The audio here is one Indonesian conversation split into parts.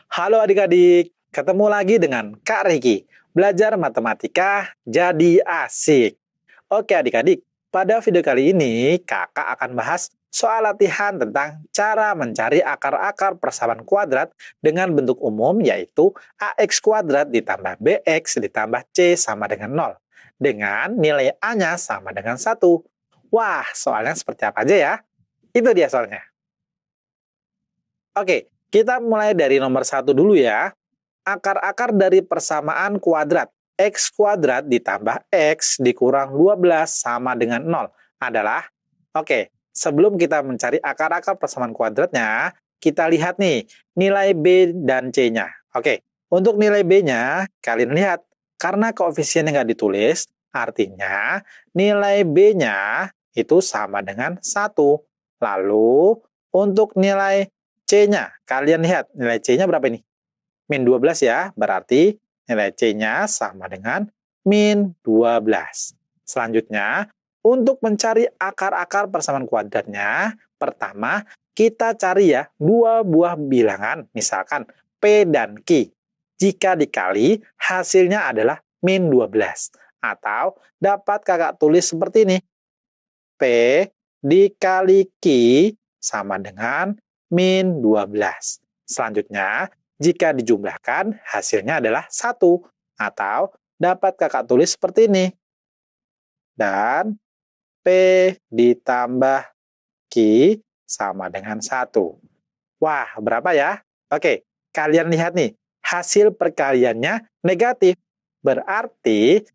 Halo adik-adik, ketemu lagi dengan Kak Regi. Belajar matematika jadi asik. Oke adik-adik, pada video kali ini kakak akan bahas soal latihan tentang cara mencari akar-akar persamaan kuadrat dengan bentuk umum yaitu ax kuadrat ditambah bx ditambah c sama dengan 0. Dengan nilai a-nya sama dengan 1. Wah, soalnya seperti apa aja ya? Itu dia soalnya. Oke, kita mulai dari nomor 1 dulu ya. Akar-akar dari persamaan kuadrat x kuadrat ditambah x dikurang 12 sama dengan 0 adalah, oke, sebelum kita mencari akar-akar persamaan kuadratnya, kita lihat nih, nilai B dan C-nya. Oke, untuk nilai B-nya, kalian lihat, karena koefisiennya nggak ditulis, artinya nilai B-nya itu sama dengan 1. Lalu, untuk nilai C-nya, kalian lihat, nilai C-nya berapa ini? Min 12 ya, berarti nilai C-nya sama dengan min 12. Selanjutnya, untuk mencari akar-akar persamaan kuadratnya, pertama kita cari ya dua buah bilangan, misalkan P dan Q. Jika dikali, hasilnya adalah min 12. Atau dapat kakak tulis seperti ini, P dikali Q sama dengan min 12. Selanjutnya, jika dijumlahkan, hasilnya adalah 1. Atau dapat kakak tulis seperti ini. Dan P ditambah Q sama dengan 1. Wah, berapa ya? Oke, kalian lihat nih. Hasil perkaliannya negatif. Berarti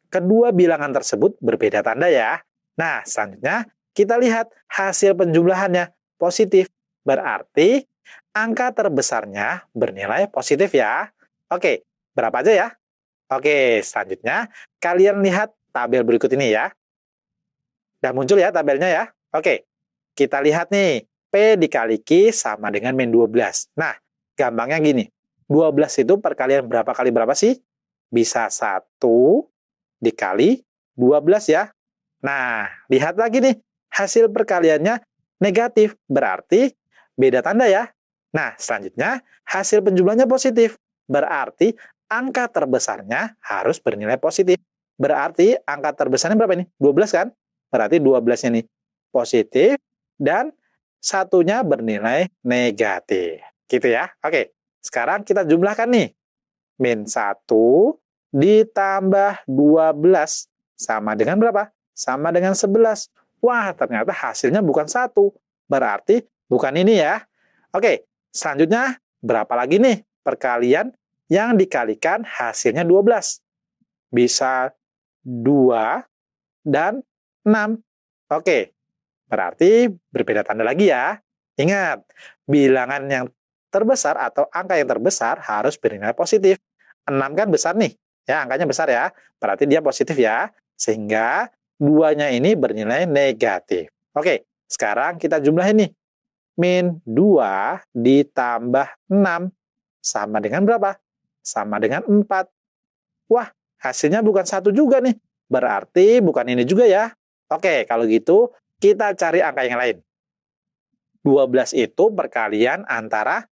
kedua bilangan tersebut berbeda tanda ya. Nah, selanjutnya kita lihat hasil penjumlahannya positif. Berarti angka terbesarnya bernilai positif ya. Oke, berapa aja ya? Oke, selanjutnya kalian lihat tabel berikut ini ya. Udah muncul ya tabelnya ya? Oke, kita lihat nih. P dikali Q sama dengan min 12. Nah, gampangnya gini. 12 itu perkalian berapa kali berapa sih? Bisa 1 dikali 12 ya. Nah, lihat lagi nih. Hasil perkaliannya negatif. Berarti beda tanda ya. Nah, selanjutnya hasil penjumlahnya positif. Berarti angka terbesarnya harus bernilai positif. Berarti angka terbesarnya berapa ini? 12 kan? Berarti 12-nya nih positif dan satunya bernilai negatif. Gitu ya. Oke, sekarang kita jumlahkan nih. Min 1 ditambah 12 sama dengan berapa? Sama dengan 11. Wah, ternyata hasilnya bukan 1. Berarti bukan ini ya. Oke, selanjutnya berapa lagi nih perkalian yang dikalikan hasilnya 12? Bisa 2 dan 6. Oke, berarti berbeda tanda lagi ya. Ingat, bilangan yang terbesar atau angka yang terbesar harus bernilai positif. 6 kan besar nih, ya angkanya besar ya. Berarti dia positif ya. Sehingga duanya ini bernilai negatif. Oke, sekarang kita jumlahin nih. Min 2 ditambah 6 sama dengan berapa? Sama dengan 4. Wah, hasilnya bukan 1 juga nih. Berarti bukan ini juga ya. Oke, kalau gitu kita cari angka yang lain. 12 itu perkalian antara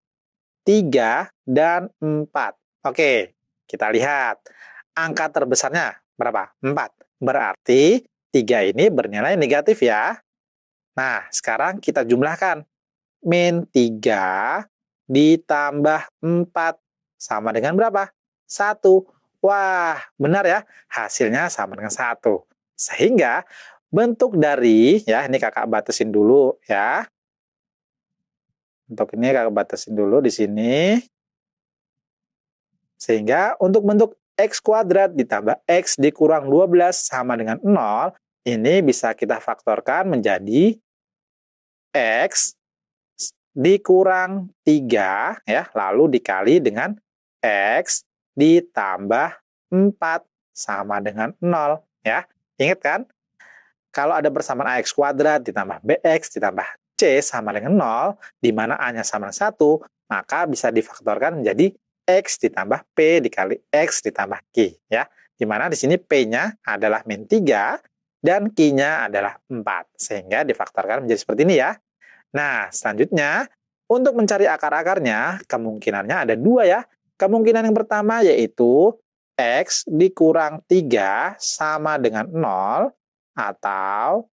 3 dan 4. Oke, kita lihat. Angka terbesarnya berapa? 4. Berarti 3 ini bernilai negatif ya. Nah, sekarang kita jumlahkan. Min 3 ditambah 4 sama dengan berapa? 1. Wah, benar ya. Hasilnya sama dengan 1. Sehingga bentuk dari, ya ini kakak batasin dulu ya. Untuk ini kakak batasin dulu di sini. Sehingga untuk bentuk x kuadrat ditambah x dikurang 12 sama dengan 0, ini bisa kita faktorkan menjadi x dikurang 3, ya, lalu dikali dengan x ditambah 4 sama dengan 0. Ya. Ingat kan? Kalau ada persamaan ax kuadrat ditambah bx ditambah c sama dengan 0, di mana a-nya sama dengan 1, maka bisa difaktorkan menjadi x ditambah p dikali x ditambah q. Ya. Di mana di sini p-nya adalah min 3 dan q-nya adalah 4. Sehingga difaktorkan menjadi seperti ini ya. Nah, selanjutnya Untuk mencari akar-akarnya, kemungkinannya ada dua ya. Kemungkinan yang pertama yaitu X dikurang 3 sama dengan 0, atau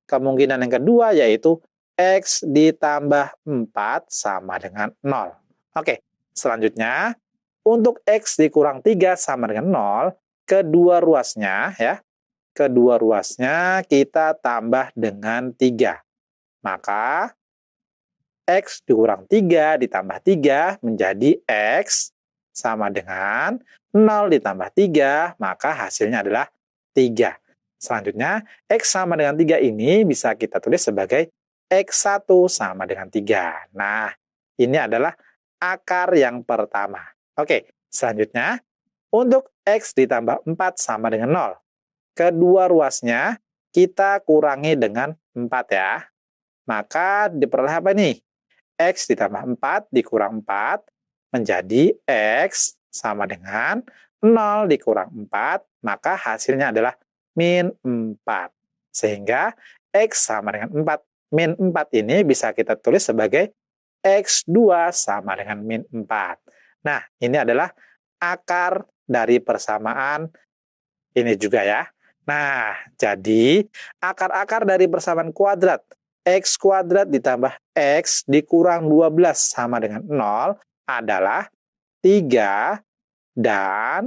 kemungkinan yang kedua yaitu X ditambah 4 sama dengan 0. Oke, selanjutnya untuk X dikurang 3 sama dengan 0, kedua ruasnya ya, kedua ruasnya kita tambah dengan 3. Maka X dikurang 3 ditambah 3 menjadi X sama dengan 0 ditambah 3, maka hasilnya adalah 3. Selanjutnya, X sama dengan 3 ini bisa kita tulis sebagai X1 sama dengan 3. Nah, ini adalah akar yang pertama. Oke, selanjutnya, untuk X ditambah 4 sama dengan 0. Kedua ruasnya kita kurangi dengan 4 ya. Maka diperoleh apa nih? X ditambah 4 dikurang 4 menjadi X sama dengan 0 dikurang 4, maka hasilnya adalah min 4. Sehingga X sama dengan 4. Min 4 ini bisa kita tulis sebagai X2 sama dengan min 4. Nah, ini adalah akar dari persamaan ini juga ya. Nah, jadi akar-akar dari persamaan kuadrat X kuadrat ditambah X dikurang 12 sama dengan 0 adalah 3 dan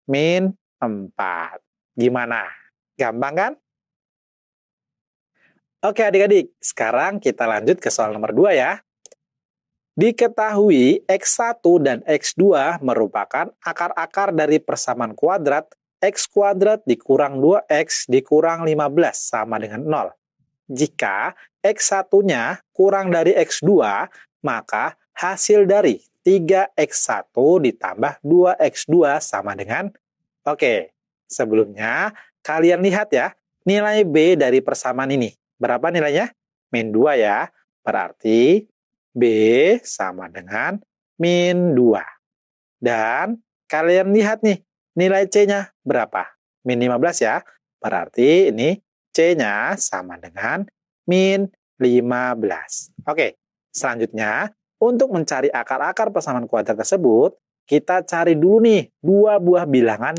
min 4. Gimana? Gampang kan? Oke adik-adik, sekarang kita lanjut ke soal nomor 2 ya. Diketahui X1 dan X2 merupakan akar-akar dari persamaan kuadrat X kuadrat dikurang 2X dikurang 15 sama dengan 0. Jika X1-nya kurang dari X2, maka hasil dari 3X1 ditambah 2X2 sama dengan... Oke, sebelumnya kalian lihat ya, nilai B dari persamaan ini. Berapa nilainya? Min 2 ya. Berarti B sama dengan min 2. Dan kalian lihat nih, nilai C-nya berapa? Min 15 ya. Berarti ini C-nya sama dengan min 15. Oke, selanjutnya untuk mencari akar-akar persamaan kuadrat tersebut, kita cari dulu nih dua buah bilangan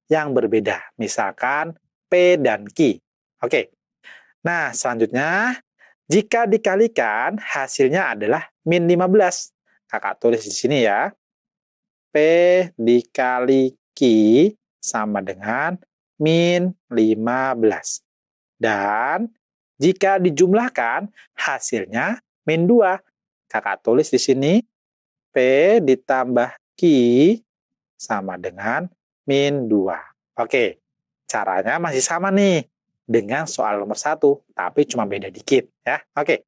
yang berbeda. Misalkan P dan Q. Oke, nah selanjutnya jika dikalikan hasilnya adalah min 15. Kakak tulis di sini ya. P dikali Q sama dengan min 15. Dan jika dijumlahkan, hasilnya min 2. Kakak tulis di sini, P ditambah Q sama dengan min 2. Oke, caranya masih sama nih dengan soal nomor 1, tapi cuma beda dikit ya. Oke,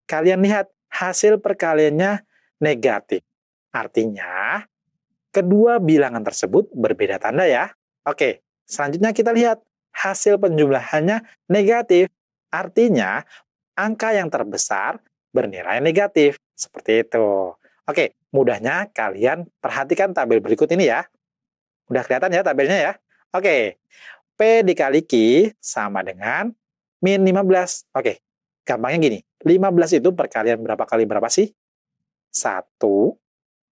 kalian lihat hasil perkaliannya negatif. Artinya, kedua bilangan tersebut berbeda tanda ya. Oke, selanjutnya kita lihat hasil penjumlahannya negatif. Artinya, angka yang terbesar bernilai negatif. Seperti itu. Oke, mudahnya kalian perhatikan tabel berikut ini ya. Udah kelihatan ya tabelnya ya? Oke, P dikali Q sama dengan min 15. Oke, gampangnya gini. 15 itu perkalian berapa kali berapa sih? 1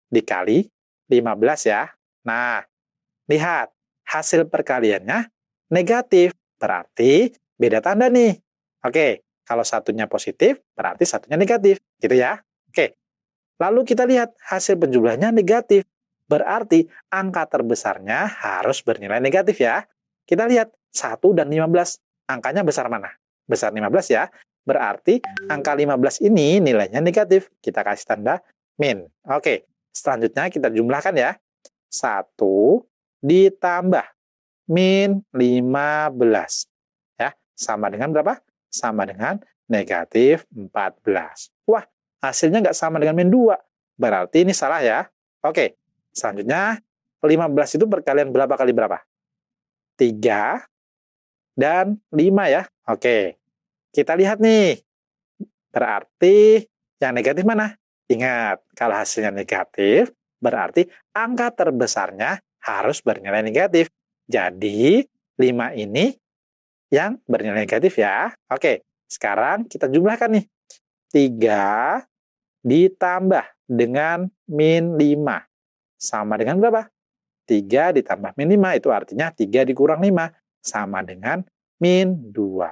dikali 15 ya. Nah, lihat. Hasil perkaliannya negatif. Berarti beda tanda nih. Oke, kalau satunya positif, berarti satunya negatif. Gitu ya. Oke, lalu kita lihat hasil penjumlahnya negatif. Berarti angka terbesarnya harus bernilai negatif ya. Kita lihat 1 dan 15. Angkanya besar mana? Besar 15 ya. Berarti angka 15 ini nilainya negatif. Kita kasih tanda min. Oke, selanjutnya kita jumlahkan ya. 1 ditambah min 15. Ya, sama dengan berapa? Sama dengan negatif 14. Wah, hasilnya nggak sama dengan min 2. Berarti ini salah ya. Oke, selanjutnya 15 itu perkalian berapa kali berapa? 3 dan 5 ya. Oke, kita lihat nih. Berarti yang negatif mana? Ingat, kalau hasilnya negatif, berarti angka terbesarnya harus bernilai negatif. Jadi, 5 ini yang bernilai negatif ya. Oke, sekarang kita jumlahkan nih. 3 ditambah dengan min 5. Sama dengan berapa? 3 ditambah min 5, itu artinya 3 dikurang 5. Sama dengan min 2.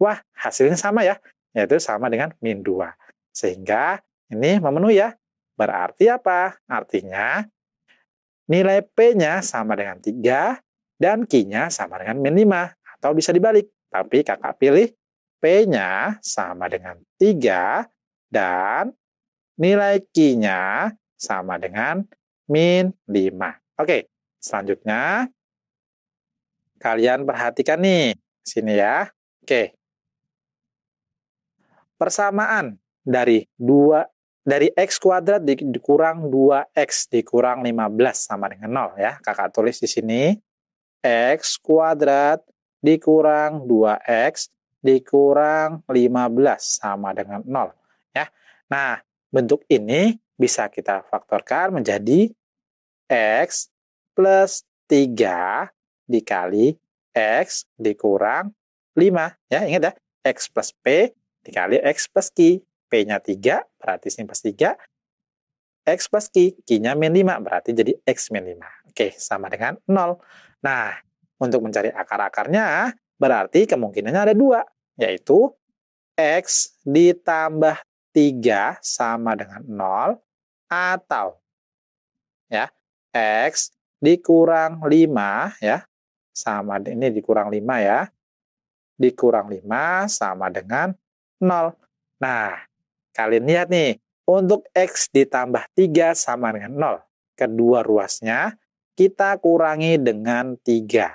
Wah, hasilnya sama ya, yaitu sama dengan min 2. Sehingga ini memenuhi ya. Berarti apa? Artinya nilai P-nya sama dengan 3 dan Q-nya sama dengan min 5. Atau bisa dibalik, tapi kakak pilih P-nya sama dengan 3 dan nilai Q-nya sama dengan min 5. Oke, selanjutnya kalian perhatikan nih, sini ya. Oke. Persamaan dari X kuadrat dikurang 2X dikurang 15 sama dengan 0 ya. Kakak tulis di sini. X kuadrat dikurang 2X dikurang 15 sama dengan 0 ya. Nah, bentuk ini bisa kita faktorkan menjadi X plus 3 dikali X dikurang 5 ya. Ingat ya, X plus P dikali X plus Q. P-nya 3, berarti sini plus 3. X plus Q, Q-nya min 5, berarti jadi X min 5. Oke, sama dengan 0. Nah, untuk mencari akar-akarnya, berarti kemungkinannya ada 2, yaitu X ditambah 3 sama dengan 0, atau ya X dikurang 5, ya, sama ini dikurang 5 ya, dikurang 5 sama dengan 0. Nah, kalian lihat nih, untuk X ditambah 3 sama dengan 0. Kedua ruasnya kita kurangi dengan 3.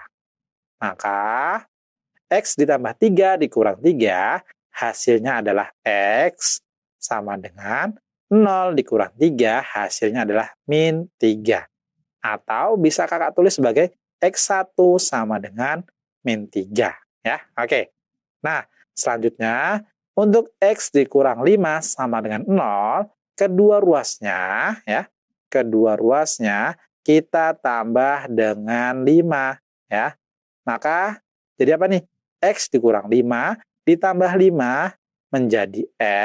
Maka, X ditambah 3 dikurang 3, hasilnya adalah X sama dengan 0 dikurang 3, hasilnya adalah min 3. Atau bisa kakak tulis sebagai X1 sama dengan min 3. Ya, oke. Nah, selanjutnya, untuk X dikurang 5 sama dengan 0, kedua ruasnya kita tambah dengan 5 ya. Maka jadi apa nih? X dikurang 5 ditambah 5 menjadi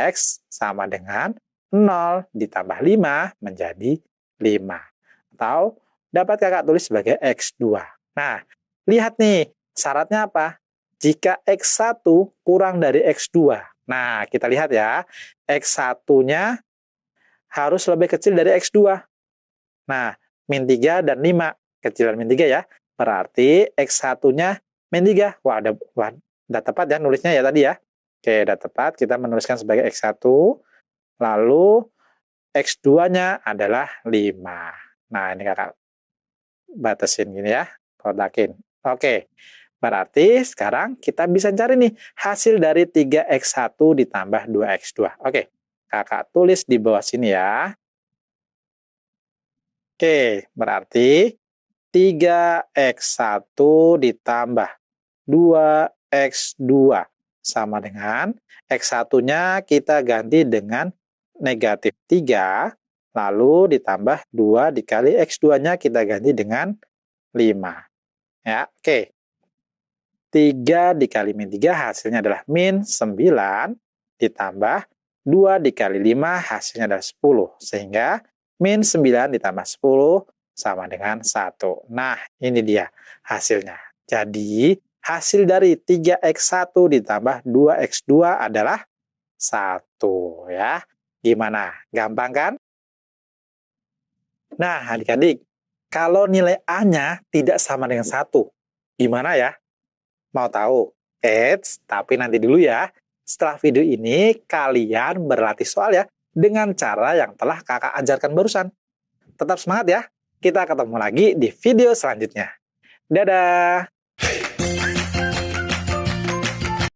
X sama dengan 0 ditambah 5 menjadi 5. Atau dapat kakak tulis sebagai X2. Nah, lihat nih, syaratnya apa? Jika X1 kurang dari X2. Nah, kita lihat ya, X1-nya harus lebih kecil dari X2. Nah, min 3 dan 5, kecilan min 3 ya. Berarti X1-nya min 3. Wah, udah tepat ya nulisnya ya tadi ya. Oke, udah tepat. Kita menuliskan sebagai X1. Lalu X2-nya adalah 5. Nah, ini kakak batasin gini ya, kotakin. Oke, berarti sekarang kita bisa cari nih hasil dari 3X1 ditambah 2X2. Oke, kakak tulis di bawah sini ya. Oke, berarti 3X1 ditambah 2X2 sama dengan X1-nya kita ganti dengan negatif 3, lalu ditambah 2 dikali X2-nya kita ganti dengan 5. Ya, oke. 3 dikali min 3 hasilnya adalah min 9 ditambah 2 dikali 5 hasilnya adalah 10. Sehingga min 9 ditambah 10 sama dengan 1. Nah, ini dia hasilnya. Jadi, hasil dari 3X1 ditambah 2X2 adalah 1. Ya. Gimana? Gampang kan? Nah, adik-adik, kalau nilai A-nya tidak sama dengan 1, gimana ya? Mau tahu? Eits, tapi nanti dulu ya. Setelah video ini, kalian berlatih soal ya, dengan cara yang telah kakak ajarkan barusan. Tetap semangat ya. Kita ketemu lagi di video selanjutnya. Dadah!